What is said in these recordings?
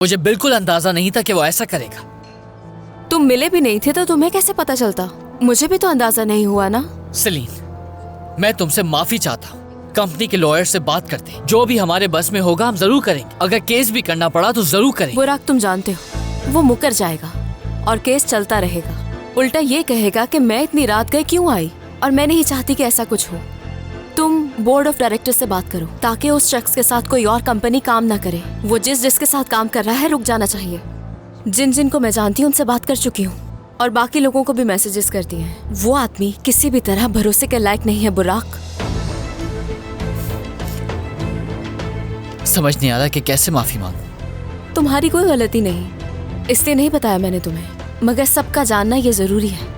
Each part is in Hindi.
मुझे बिल्कुल अंदाजा नहीं था कि वो ऐसा करेगा। तुम मिले भी नहीं थे तो तुम्हें कैसे पता चलता? मुझे भी तो अंदाजा नहीं हुआ ना। सेलिन, मैं तुमसे माफी चाहता हूँ। कंपनी के लॉयर से बात करते हैं, जो भी हमारे बस में होगा हम जरूर करेंगे। अगर केस भी करना पड़ा तो जरूर करेंगे। बुराक, तुम जानते हो वो मुकर जाएगा और केस चलता रहेगा। उल्टा ये कहेगा कि मैं इतनी रात गए क्यों आई, और मैं नहीं चाहती कि ऐसा कुछ हो। तुम बोर्ड ऑफ डायरेक्टर से बात करो ताकि उस शख्स के साथ कोई और कंपनी काम ना करे। वो जिसके साथ काम कर रहा है रुक जाना चाहिए। जिन को मैं जानती हूँ उनसे बात कर चुकी हूँ और बाकी लोगों को भी मैसेजेस करती हैं। वो आदमी किसी भी तरह भरोसे के लायक नहीं है बुराक। समझ नहीं आ रहा कि कैसे माफी मांगूं। तुम्हारी कोई गलती नहीं, इसलिए नहीं बताया मैंने तुम्हें, मगर सबका जानना ये जरूरी है।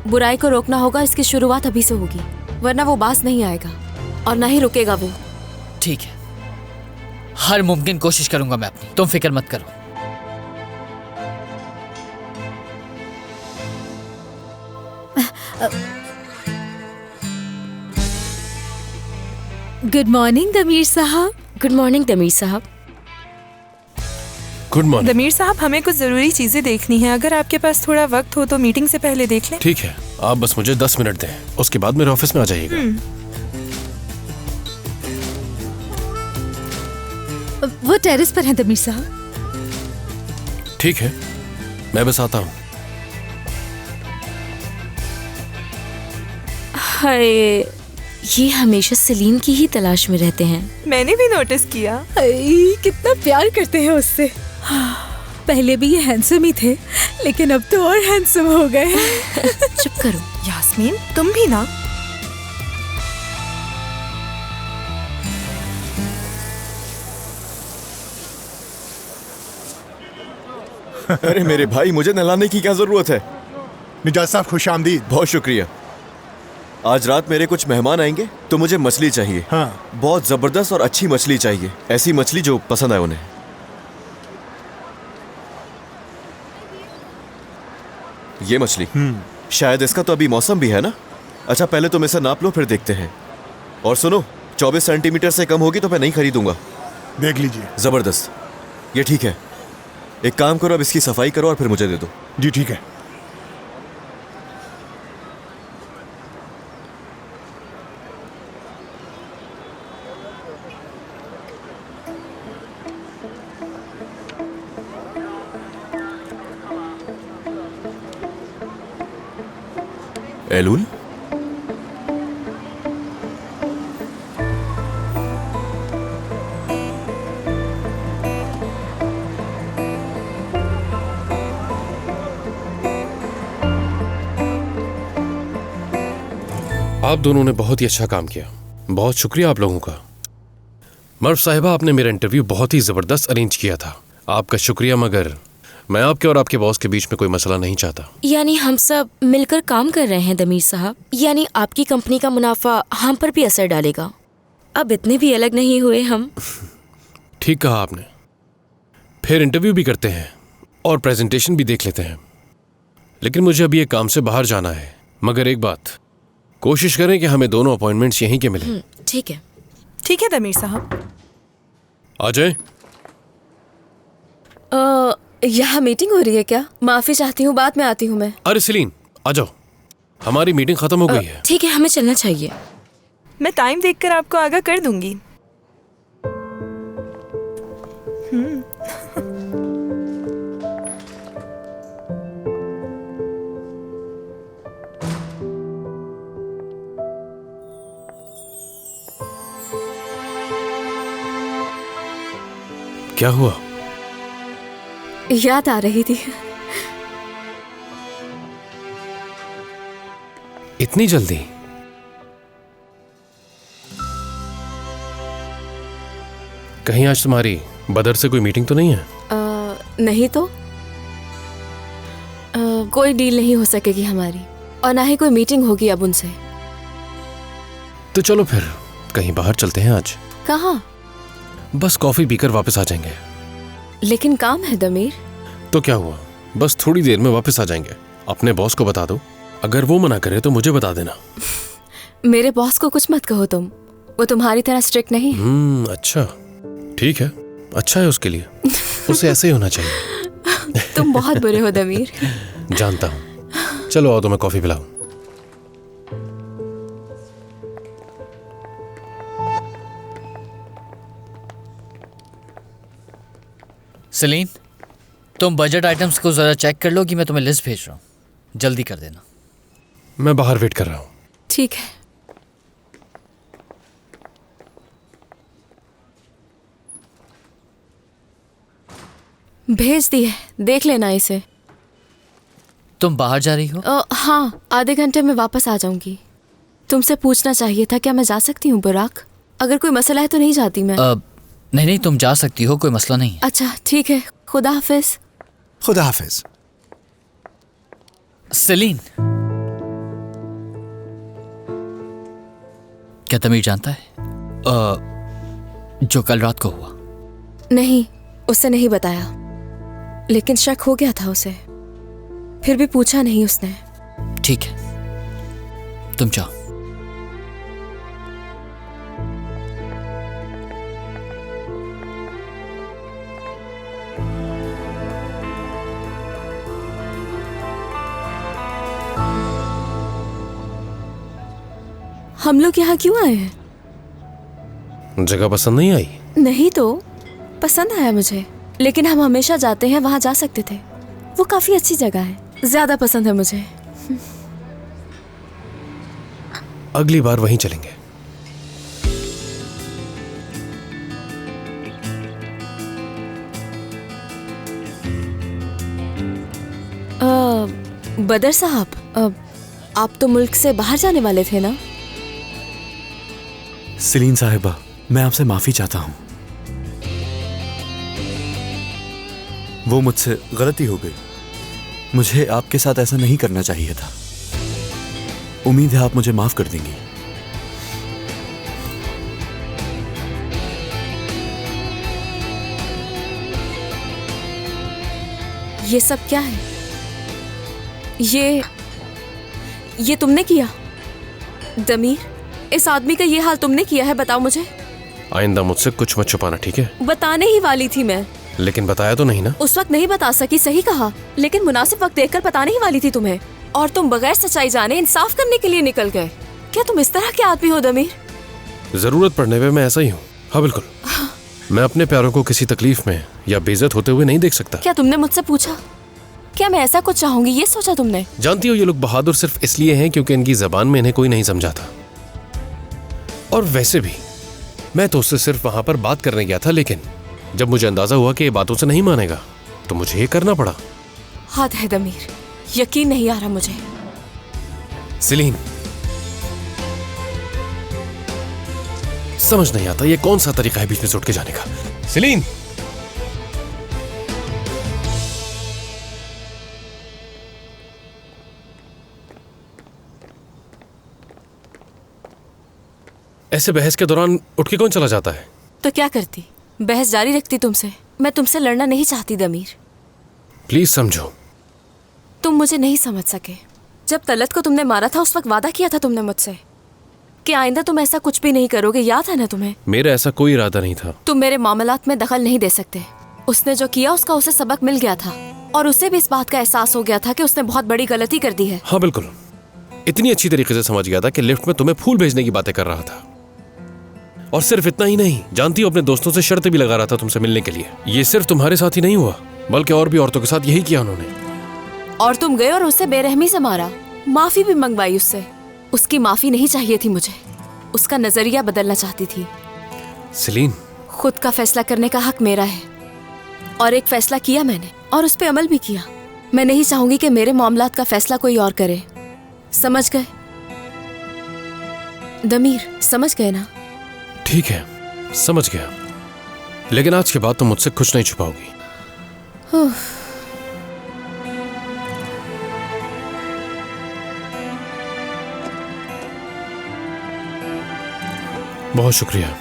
बुराई को रोकना होगा, इसकी शुरुआत अभी से होगी, वरना वो बास नहीं आएगा और ना ही रुकेगा वो। ठीक है, हर मुमकिन कोशिश करूंगा मैं अपनी, तुम फिक्र मत करो। गुड मॉर्निंग दमीर साहब। गुड मॉर्निंग दमीर साहब। Good morning. दमीर साहब, हमें कुछ जरूरी चीजें देखनी है। अगर आपके पास थोड़ा वक्त हो तो मीटिंग से पहले देख लें। ठीक है, आप बस मुझे 10 मिनट दें, उसके बाद मेरे ऑफिस में आ जाइएगा। वो टेरेस पर है दमीर साहब। ठीक है, मैं बस आता हूँ। हाय, ये हमेशा सेलिन की ही तलाश में रहते हैं। मैंने भी नोटिस किया। कितना प्यार करते हैं उससे। पहले भी ये हैंडसम ही थे, लेकिन अब तो और हैंडसम हो गए। चुप करो यास्मीन, तुम भी ना। अरे मेरे भाई, मुझे नहलाने की क्या जरूरत है? मिजाज साहब, खुशामदीद। बहुत शुक्रिया। आज रात मेरे कुछ मेहमान आएंगे तो मुझे मछली चाहिए। हाँ। बहुत जबरदस्त और अच्छी मछली चाहिए, ऐसी मछली जो पसंद आए उन्हें। ये मछली शायद इसका तो अभी मौसम भी है ना। अच्छा, पहले तुम इसे नाप लो, फिर देखते हैं। और सुनो, 24 सेंटीमीटर से कम होगी तो मैं नहीं खरीदूंगा। देख लीजिए। जबरदस्त, ये ठीक है। एक काम करो, अब इसकी सफाई करो और फिर मुझे दे दो। जी ठीक है। एलुल, आप दोनों ने बहुत ही अच्छा काम किया। बहुत शुक्रिया आप लोगों का। मर्फ साहिबा, आपने मेरा इंटरव्यू बहुत ही जबरदस्त अरेंज किया था। आपका शुक्रिया, मगर मैं आपके और आपके बॉस के बीच में कोई मसला नहीं चाहता। यानी हम सब मिलकर काम कर रहे हैं दमीर साहब। यानी आपकी कंपनी का मुनाफा हम पर भी असर डालेगा। अब इतने भी अलग नहीं हुए हम। ठीक कहा आपने। फिर इंटरव्यू भी करते हैं और प्रेजेंटेशन भी देख लेते हैं। लेकिन मुझे अभी एक काम से बाहर जाना है। मगर एक बात, कोशिश करें कि हमें दोनों अपॉइंटमेंट्स यहीं के मिलें। ठीक है। ठीक है दमीर साहब। आ जाए। यहाँ मीटिंग हो रही है क्या? माफी चाहती हूँ, बाद में आती हूँ मैं। अरे सेलिन, आ जाओ, हमारी मीटिंग खत्म हो गई है। ठीक है, हमें चलना चाहिए। मैं टाइम देखकर आपको आगाह कर दूंगी। क्या हुआ? याद आ रही थी। इतनी जल्दी? कहीं आज तुम्हारी बदर से कोई मीटिंग तो नहीं है? नहीं तो। कोई डील नहीं हो सकेगी हमारी, और ना ही कोई मीटिंग होगी अब उनसे। तो चलो फिर कहीं बाहर चलते हैं आज। कहाँ? बस कॉफी पीकर वापस आ जाएंगे। लेकिन काम है दमीर। तो क्या हुआ, बस थोड़ी देर में वापस आ जाएंगे। अपने बॉस को बता दो, अगर वो मना करे तो मुझे बता देना। मेरे बॉस को कुछ मत कहो तुम, वो तुम्हारी तरह स्ट्रिक्ट नहीं है। अच्छा, ठीक है, अच्छा है उसके लिए। उसे ऐसे ही होना चाहिए। तुम बहुत बुरे हो दमीर। जानता हूँ। चलो आओ तो मैं कॉफी पिलाऊं। सेलिन, तुम बजट आइटम्स को जरा चेक कर लो कि मैं तुम्हें लिस्ट भेज रहा हूँ। जल्दी कर देना। मैं बाहर वेट कर रहा हूँ। ठीक है। भेज दी है, देख लेना इसे। तुम बाहर जा रही हो? हाँ, आधे घंटे में वापस आ जाऊंगी। तुमसे पूछना चाहिए था, क्या मैं जा सकती हूँ बुराक? अगर कोई मसला है तो नहीं जाती मैं। नहीं नहीं, तुम जा सकती हो, कोई मसला नहीं है। अच्छा ठीक है, खुदा हाफिज। खुदा हाफिज। सेलिन, क्या तमीर जानता है जो कल रात को हुआ? नहीं, उससे नहीं बताया, लेकिन शक हो गया था उसे। फिर भी पूछा नहीं उसने। ठीक है, तुम जाओ। हम लोग यहाँ क्यों आए हैं? जगह पसंद नहीं आई? नहीं तो, पसंद आया मुझे, लेकिन हम हमेशा जाते हैं, वहां जा सकते थे। वो काफी अच्छी जगह है, ज्यादा पसंद है मुझे। अगली बार वहीं चलेंगे। बदर साहब, आप तो मुल्क से बाहर जाने वाले थे ना? सलीन साहिबा, मैं आपसे माफी चाहता हूं। वो मुझसे गलती हो गई। मुझे आपके साथ ऐसा नहीं करना चाहिए था। उम्मीद है आप मुझे माफ कर देंगी। ये सब क्या है? ये तुमने किया? दमीर, इस आदमी का ये हाल तुमने किया है, बताओ मुझे। आइंदा मुझसे कुछ मत छुपाना, ठीक है? बताने ही वाली थी मैं। लेकिन बताया तो नहीं ना? उस वक्त नहीं बता सकी, सही कहा, लेकिन मुनासिब वक्त देखकर बताने ही वाली थी तुम्हें, और तुम बगैर सच्चाई जाने इंसाफ करने के लिए निकल गए। क्या तुम इस तरह के आदमी हो दमीर? जरूरत पड़ने पे मैं ऐसा ही हूँ। हाँ बिल्कुल। मैं अपने प्यारों को किसी तकलीफ में या बेइज्जत होते हुए नहीं देख सकता। क्या तुमने मुझसे पूछा? क्या मैं ऐसा कुछ चाहूंगी, ये सोचा तुमने? जानती हो, ये लोग बहादुर सिर्फ इसलिए हैं क्योंकि इनकी जबान में इन्हें कोई नहीं समझा था। और वैसे भी मैं तो उससे सिर्फ वहां पर बात करने गया था, लेकिन जब मुझे अंदाजा हुआ कि ये बातों से नहीं मानेगा तो मुझे ये करना पड़ा। हद है दमीर, यकीन नहीं आ रहा मुझे। सिलीन, समझ नहीं आता ये कौन सा तरीका है बीच में से उठ के जाने का। सिलीन, ऐसे बहस के दौरान उठ के कौन चला जाता है? तो क्या करती? बहस जारी रखती तुमसे। मैं तुमसे लड़ना नहीं चाहती दमीर। प्लीज समझो। तुम मुझे नहीं समझ सके। जब तलत को तुमने मारा था, उस वक्त वादा किया था तुमने मुझसे कि आइंदा तुम ऐसा कुछ भी नहीं करोगे, याद है ना तुम्हें? मेरा ऐसा कोई इरादा नहीं था। तुम मेरे मामलात में दखल नहीं दे सकते। उसने जो किया उसका उसे सबक मिल गया था, और उसे भी इस बात का एहसास हो गया था कि उसने बहुत बड़ी गलती कर दी है। हाँ बिल्कुल, इतनी अच्छी तरीके से समझ गया था कि लिफ्ट में तुम्हें फूल भेजने की बातें कर रहा था। और सिर्फ इतना ही नहीं, जानती हो, अपने दोस्तों से शर्त भी लगा रहा था तुमसे मिलने के लिए। ये सिर्फ तुम्हारे साथ ही नहीं हुआ, बल्कि और भी औरतों के साथ यही किया उन्होंने। और तुम गए और उसे बेरहमी से मारा, माफी भी मंगवाई उससे। उसकी माफी नहीं चाहिए थी मुझे, उसका नजरिया बदलना चाहती थी। सिलीन, खुद का फैसला करने का हक मेरा है, और एक फैसला किया मैंने, और उस पर अमल भी किया। मैं नहीं चाहूंगी कि मेरे मामलात का फैसला कोई और करे। समझ गए दमीर? समझ गए ना? ठीक है, समझ गया, लेकिन आज के बाद तुम मुझसे कुछ नहीं छुपाओगी। बहुत शुक्रिया।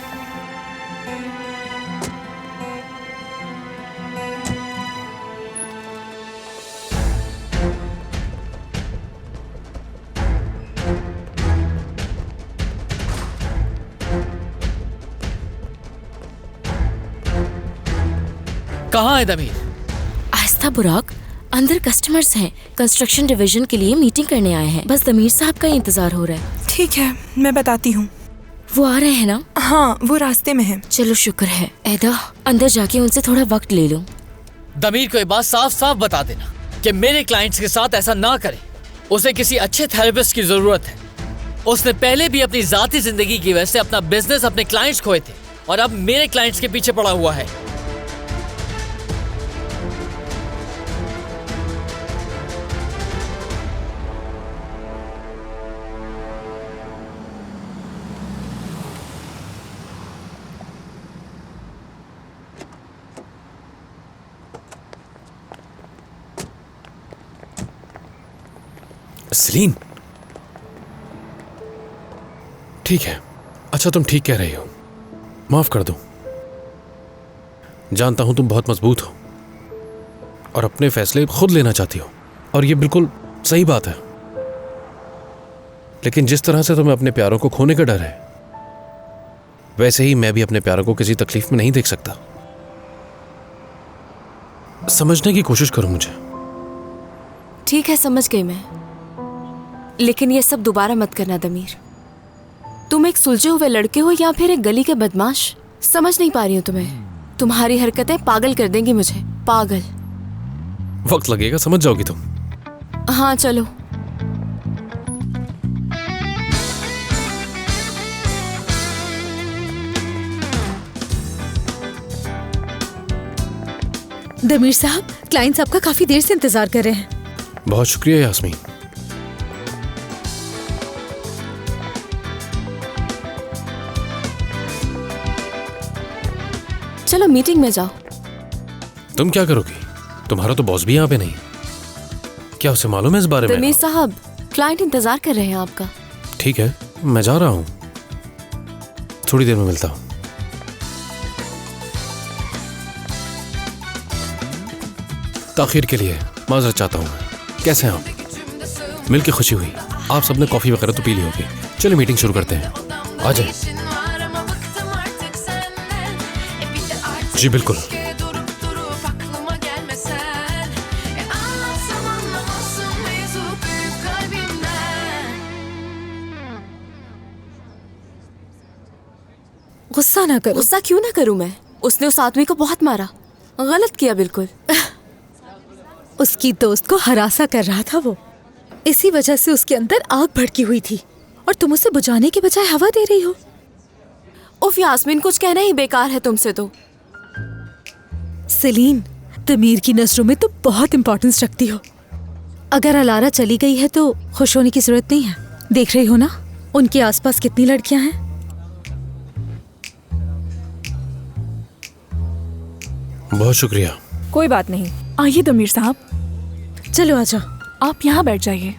कहाँ है दमीर? आहिस्ता बुराक, अंदर कस्टमर्स हैं, कंस्ट्रक्शन डिवीजन के लिए मीटिंग करने आए हैं। बस दमीर साहब का ही इंतजार हो रहा है। ठीक है, मैं बताती हूँ। वो आ रहे हैं ना? हाँ, वो रास्ते में है। चलो शुक्र है। ऐदा, अंदर जाके उनसे थोड़ा वक्त ले लो। दमीर को ये बात साफ साफ बता देना कि मेरे क्लाइंट्स के साथ ऐसा ना करे। उसे किसी अच्छे थेरेपिस्ट की जरूरत है। उसने पहले भी अपनी जाती जिंदगी की वजह से अपना बिजनेस, अपने क्लाइंट्स खोए थे और अब मेरे क्लाइंट्स के पीछे पड़ा हुआ है। सलीन, ठीक है। अच्छा, तुम ठीक कह रही हो, माफ कर दो। जानता हूं तुम बहुत मजबूत हो और अपने फैसले खुद लेना चाहती हो, और ये बिल्कुल सही बात है। लेकिन जिस तरह से तुम्हें अपने प्यारों को खोने का डर है, वैसे ही मैं भी अपने प्यारों को किसी तकलीफ में नहीं देख सकता। समझने की कोशिश करो मुझे। ठीक है, समझ गई मैं, लेकिन ये सब दोबारा मत करना दमीर। तुम एक सुलझे हुए लड़के हो या फिर एक गली के बदमाश? समझ नहीं पा रही हूँ तुम्हें। तुम्हारी हरकतें पागल कर देंगी मुझे, पागल। वक्त लगेगा, समझ जाओगी तुम। हाँ चलो। दमीर साहब, क्लाइंट्स आपका काफी देर से इंतजार कर रहे हैं। बहुत शुक्रिया यास्मीन। चलो मीटिंग में जाओ। तुम क्या करोगी? तुम्हारा तो बॉस भी यहाँ पे नहीं। क्या उसे मालूम है इस बारे में? दमीर साहब, क्लाइंट इंतजार कर रहे हैं आपका। ठीक है, मैं जा रहा हूँ, थोड़ी देर में मिलता हूँ। ताखिर के लिए माजरत चाहता हूँ मैं। कैसे हैं आप? मिलके खुशी हुई। आप सबने कॉफी वगैरह तो पी ली होगी। चलो मीटिंग शुरू करते हैं, आ जाए। जी बिल्कुल। गुस्सा ना करो। गुस्सा क्यों ना करूं मैं? उसने उस आदमी को बहुत मारा, गलत किया बिल्कुल। उसकी दोस्त को हरासा कर रहा था वो, इसी वजह से उसके अंदर आग भड़की हुई थी और तुम उसे बुझाने के बजाय हवा दे रही हो। उफ यास्मीन, कुछ कहना ही बेकार है तुमसे तो। सलीन, तमीर की नजरों में तुम बहुत इंपॉर्टेंस रखती हो। अगर अलारा चली गई है तो खुश होने की जरूरत नहीं है। देख रही हो ना उनके आसपास कितनी लड़कियां हैं। बहुत शुक्रिया। कोई बात नहीं। आइए दमीर साहब, चलो आ जाओ। आप यहाँ बैठ जाइए।